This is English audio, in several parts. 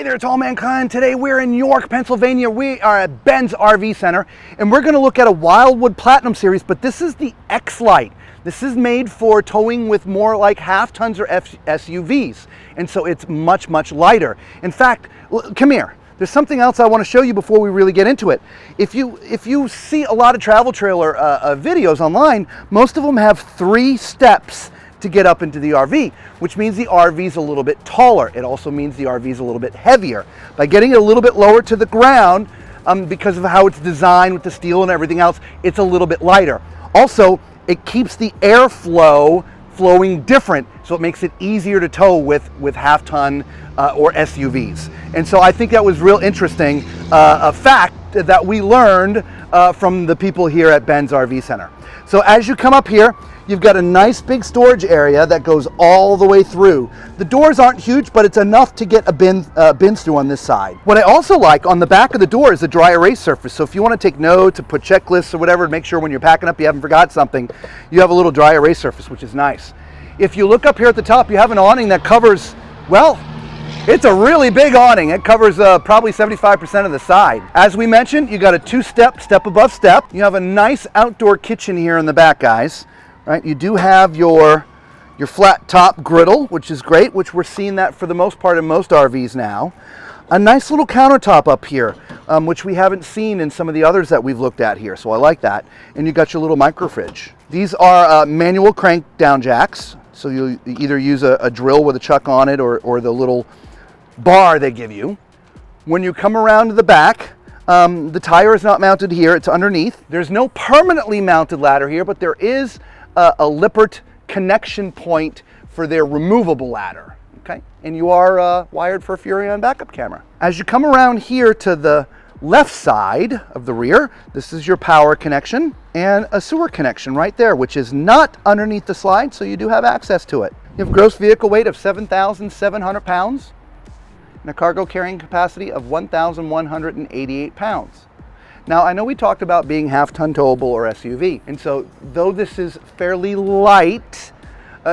Hey there, it's all mankind. Today we're in York, Pennsylvania. We are at Ben's RV Center, and we're going to look at a Wildwood Platinum Series, but this is the X-lite. This is made for towing with more like half tons or SUVs, and so it's much, much lighter. In fact, come here. There's something else I want to show you before we really get into it. If you see a lot of travel trailer videos online, most of them have 3 steps to get up into the RV, which means the RV is a little bit taller. It also means the RV is a little bit heavier. By getting it a little bit lower to the ground, because of how it's designed with the steel and everything else, it's a little bit lighter. Also, it keeps the airflow flowing different, so it makes it easier to tow with half-ton or SUVs. And so I think that was real interesting, a fact that we learned from the people here at Ben's RV Center. So as you come up here, you've got a nice big storage area that goes all the way through. The doors aren't huge, but it's enough to get a bins through on this side. What I also like on the back of the door is a dry erase surface. So if you want to take notes or put checklists or whatever, to make sure when you're packing up you haven't forgot something, you have a little dry erase surface, which is nice. If you look up here at the top, you have an awning that covers, well, it's a really big awning. It covers probably 75% of the side. As we mentioned, you got a 2-step, step above step. You have a nice outdoor kitchen here in the back, guys. Right? You do have your flat top griddle, which is great, which we're seeing that for the most part in most RVs now. A nice little countertop up here, which we haven't seen in some of the others that we've looked at here, so I like that. And you got your little micro fridge. These are manual crank down jacks, so you'll either use a drill with a chuck on it or the little bar they give you. When you come around to the back, the tire is not mounted here, it's underneath. There's no permanently mounted ladder here, but there is a Lippert connection point for their removable ladder, okay? And you are wired for a Furrion backup camera. As you come around here to the left side of the rear, this is your power connection and a sewer connection right there, which is not underneath the slide, so you do have access to it. You have gross vehicle weight of 7,700 pounds and a cargo carrying capacity of 1,188 pounds. Now, I know we talked about being half-ton towable or SUV, and so though this is fairly light,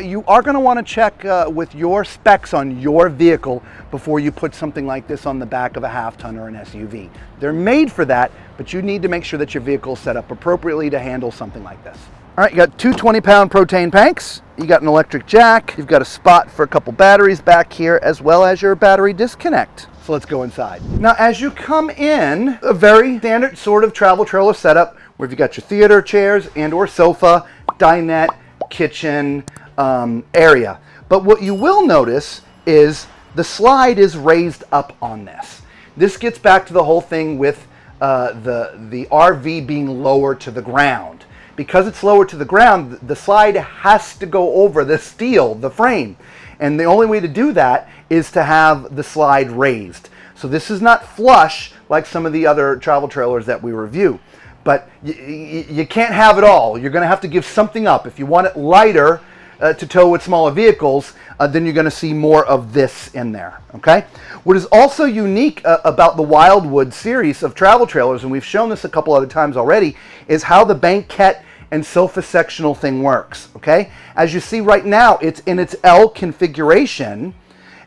you are going to want to check with your specs on your vehicle before you put something like this on the back of a half-ton or an SUV. They're made for that, but you need to make sure that your vehicle is set up appropriately to handle something like this. All right, you got 2 20-pound propane tanks, you got an electric jack, you've got a spot for a couple batteries back here, as well as your battery disconnect. So let's go inside. Now, as you come in, a very standard sort of travel trailer setup where you've got your theater chairs and or sofa, dinette, kitchen area. But what you will notice is the slide is raised up on this. This gets back to the whole thing with the RV being lower to the ground. Because it's lower to the ground, the slide has to go over the steel, the frame. And the only way to do that is to have the slide raised. So this is not flush like some of the other travel trailers that we review. But you can't have it all. You're going to have to give something up. If you want it lighter to tow with smaller vehicles, then you're going to see more of this in there. Okay? What is also unique about the Wildwood series of travel trailers, and we've shown this a couple other times already, is how the banquette and sofa sectional thing works. Okay? As you see right now, it's in its L configuration.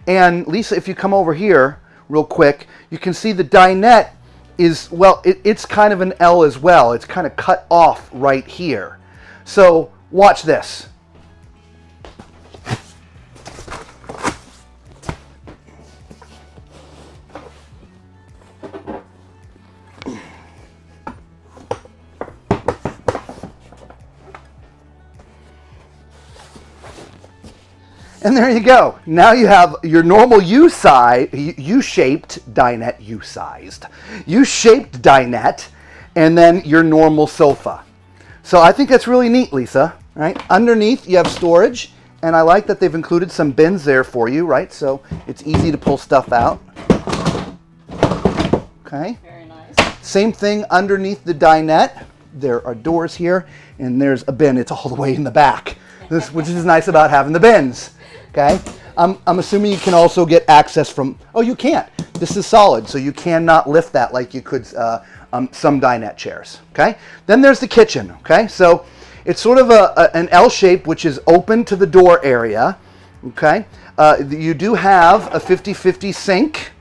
And Lisa, if you come over here real quick, you can see the dinette is, well, it's kind of an L as well. It's kind of cut off right here. So watch this. And there you go. Now you have your normal U-shaped dinette, U-shaped dinette, and then your normal sofa. So I think that's really neat, Lisa. Right? Underneath you have storage, and I like that they've included some bins there for you, right? So it's easy to pull stuff out. Okay. Very nice. Same thing underneath the dinette. There are doors here, and there's a bin. It's all the way in the back, which is nice about having the bins. Okay, I'm assuming you can also get access from, oh, you can't. This is solid, so you cannot lift that like you could some dinette chairs. Okay, then there's the kitchen. Okay, so it's sort of an L shape, which is open to the door area. Okay, you do have a 50-50 sink.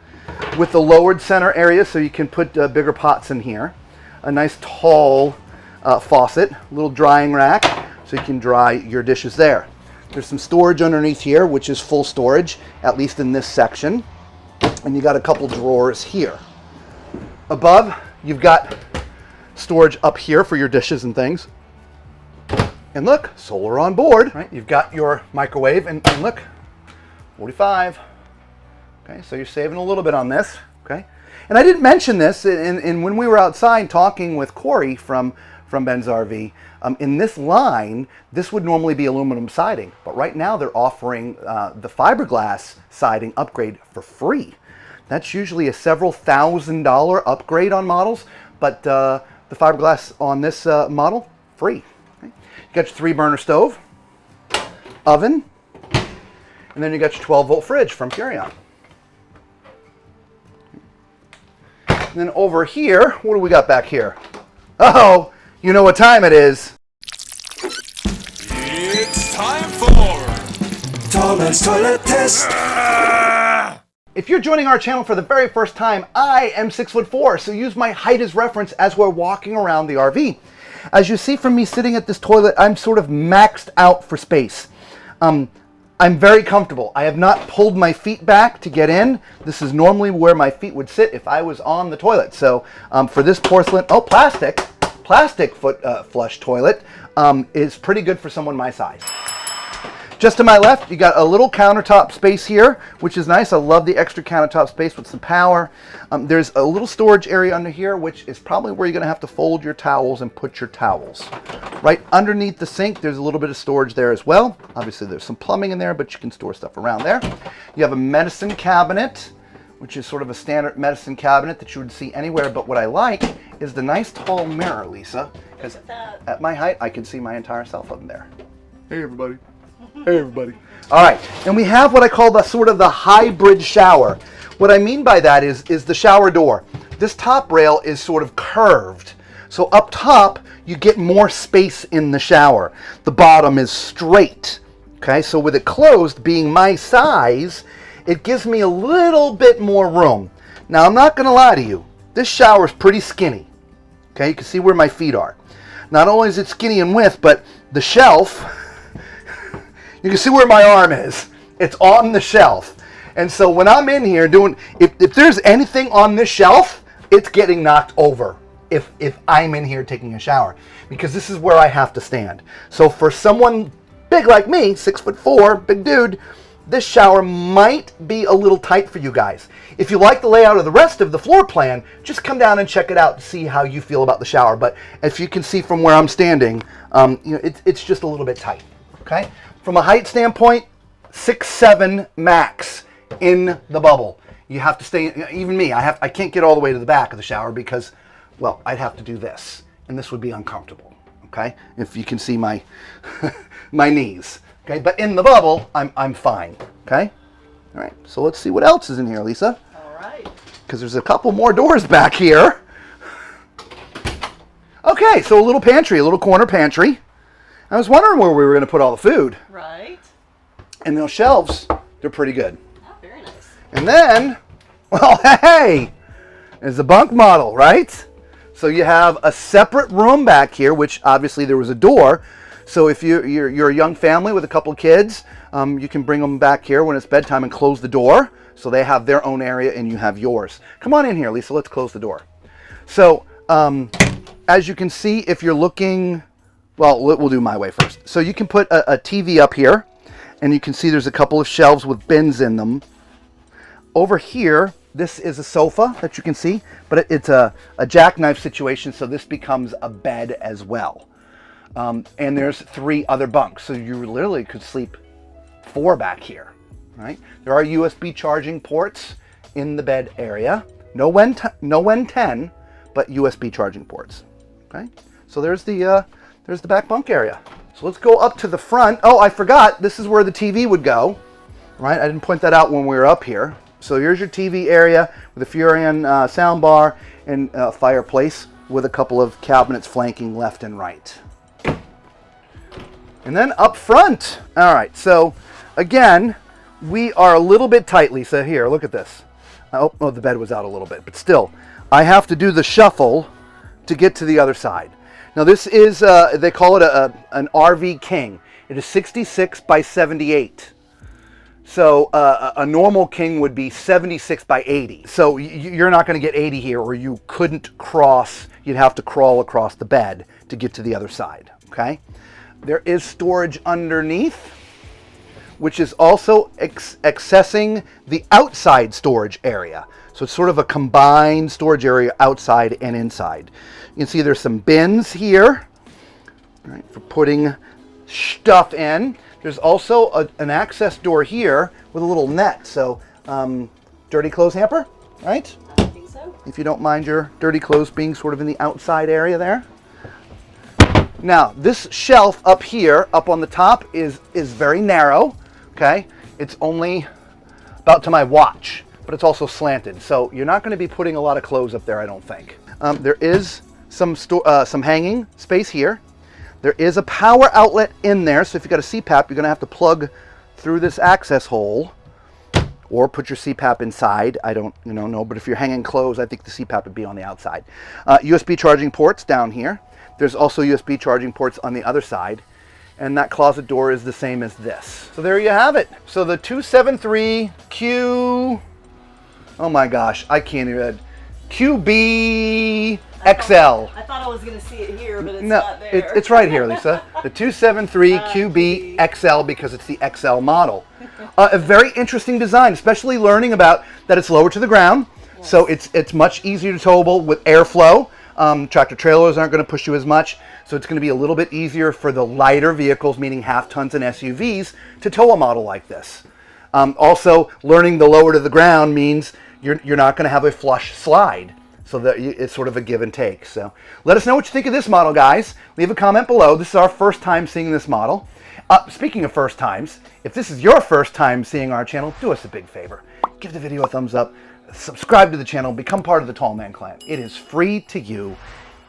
with the lowered center area so you can put bigger pots in here. A nice tall faucet, little drying rack so you can dry your dishes there. There's some storage underneath here, which is full storage, at least in this section. And you got a couple drawers here. Above, you've got storage up here for your dishes and things. And look, solar on board, right? You've got your microwave and look, 45. Okay, so you're saving a little bit on this, okay? And I didn't mention this in when we were outside talking with Corey from Ben's RV. In this line, this would normally be aluminum siding, but right now they're offering the fiberglass siding upgrade for free. That's usually a several $1,000 upgrade on models, but the fiberglass on this model, free. Okay? You got your 3-burner stove, oven, and then you got your 12-volt fridge from Furrion. And then over here, what do we got back here? Oh, you know what time it is. It's time for Tallman's Toilet Test. If you're joining our channel for the very first time, I am 6'4", so use my height as reference as we're walking around the RV. As you see from me sitting at this toilet, I'm sort of maxed out for space. I'm very comfortable. I have not pulled my feet back to get in. This is normally where my feet would sit if I was on the toilet. So for this plastic foot flush toilet is pretty good for someone my size. Just to my left, you got a little countertop space here, which is nice. I love the extra countertop space with some power. There's a little storage area under here, which is probably where you're going to have to fold your towels and put your towels. Right underneath the sink, there's a little bit of storage there as well. Obviously, there's some plumbing in there, but you can store stuff around there. You have a medicine cabinet, which is sort of a standard medicine cabinet that you would see anywhere. But what I like is the nice tall mirror, Lisa, because at my height, I can see my entire self up there. Hey, everybody. Hey, everybody. All right, and we have what I call the sort of the hybrid shower. What I mean by that is the shower door. This top rail is sort of curved. So up top, you get more space in the shower. The bottom is straight. Okay, so with it closed, being my size, it gives me a little bit more room. Now, I'm not going to lie to you. This shower is pretty skinny. Okay, you can see where my feet are. Not only is it skinny in width, but the shelf, you can see where my arm is. It's on the shelf. And so when I'm in here doing, if there's anything on this shelf, it's getting knocked over if I'm in here taking a shower, because this is where I have to stand. So for someone big like me, 6'4", big dude, this shower might be a little tight for you guys. If you like the layout of the rest of the floor plan, just come down and check it out to see how you feel about the shower. But if you can see from where I'm standing, it's just a little bit tight. Okay. From a height standpoint, 6'7" max in the bubble. You have to stay, even me, I can't get all the way to the back of the shower because, well, I'd have to do this, and this would be uncomfortable, okay? If you can see my my knees, okay? But in the bubble, I'm fine, okay? All right, so let's see what else is in here, Lisa. All right. Because there's a couple more doors back here. Okay, so a little pantry, a little corner pantry. I was wondering where we were going to put all the food. Right. And those shelves, they're pretty good. Oh, very nice. And then, well, hey, there's a bunk model, right? So you have a separate room back here, which obviously there was a door. So if you're a young family with a couple of kids, you can bring them back here when it's bedtime and close the door. So they have their own area and you have yours. Come on in here, Lisa, let's close the door. So as you can see, if you're looking, well, we'll do my way first. So you can put a TV up here, and you can see there's a couple of shelves with bins in them. Over here, this is a sofa that you can see, but it's a jackknife situation, so this becomes a bed as well. And there's 3 other bunks, so you literally could sleep 4 back here, right? There are USB charging ports in the bed area. No WEN 10, but USB charging ports, okay? So there's the back bunk area. So let's go up to the front. Oh, I forgot, this is where the TV would go, right? I didn't point that out when we were up here. So here's your TV area with a Furrion sound bar and a fireplace with a couple of cabinets flanking left and right. And then up front. All right, so again, we are a little bit tight, Lisa. Here, look at this. Oh, the bed was out a little bit, but still, I have to do the shuffle to get to the other side. Now this is, they call it an RV king. It is 66 by 78. So a normal king would be 76 by 80. So you're not going to get 80 here, or you couldn't cross. You'd have to crawl across the bed to get to the other side, okay? There is storage underneath, which is also accessing the outside storage area. So it's sort of a combined storage area outside and inside. You can see there's some bins here, right, for putting stuff in. There's also an access door here with a little net. So dirty clothes hamper, right? I think so. If you don't mind your dirty clothes being sort of in the outside area there. Now, this shelf up here, up on the top, is very narrow, okay? It's only about to my watch, but it's also slanted. So you're not gonna be putting a lot of clothes up there, I don't think. There is some hanging space here. There is a power outlet in there, so if you've got a CPAP, you're gonna have to plug through this access hole or put your CPAP inside. I don't know, but if you're hanging clothes, I think the CPAP would be on the outside. USB charging ports down here. There's also USB charging ports on the other side, and that closet door is the same as this. So there you have it. So the 273 oh my gosh, I can't even, QBXL. I thought I was going to see it here, but it's not there. It's right here, Lisa. The 273 QBXL, because it's the XL model. A very interesting design, especially learning about that it's lower to the ground. Yes. So it's much easier to towable with airflow. Tractor trailers aren't going to push you as much, so it's going to be a little bit easier for the lighter vehicles, meaning half tons and SUVs, to tow a model like this. Also, learning the lower to the ground means you're not going to have a flush slide, so that it's sort of a give and take. So let us know what you think of this model, guys. Leave a comment below. This is our first time seeing this model. Speaking of first times, if this is your first time seeing our channel, do us a big favor. Give the video a thumbs up. Subscribe to the channel, become part of the Tall Man Clan. It is free to you,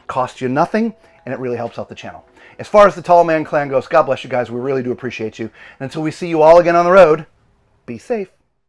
costs you nothing, and it really helps out the channel. As far as the Tall Man Clan goes, God bless you guys. We really do appreciate you. And until we see you all again on the road, be safe.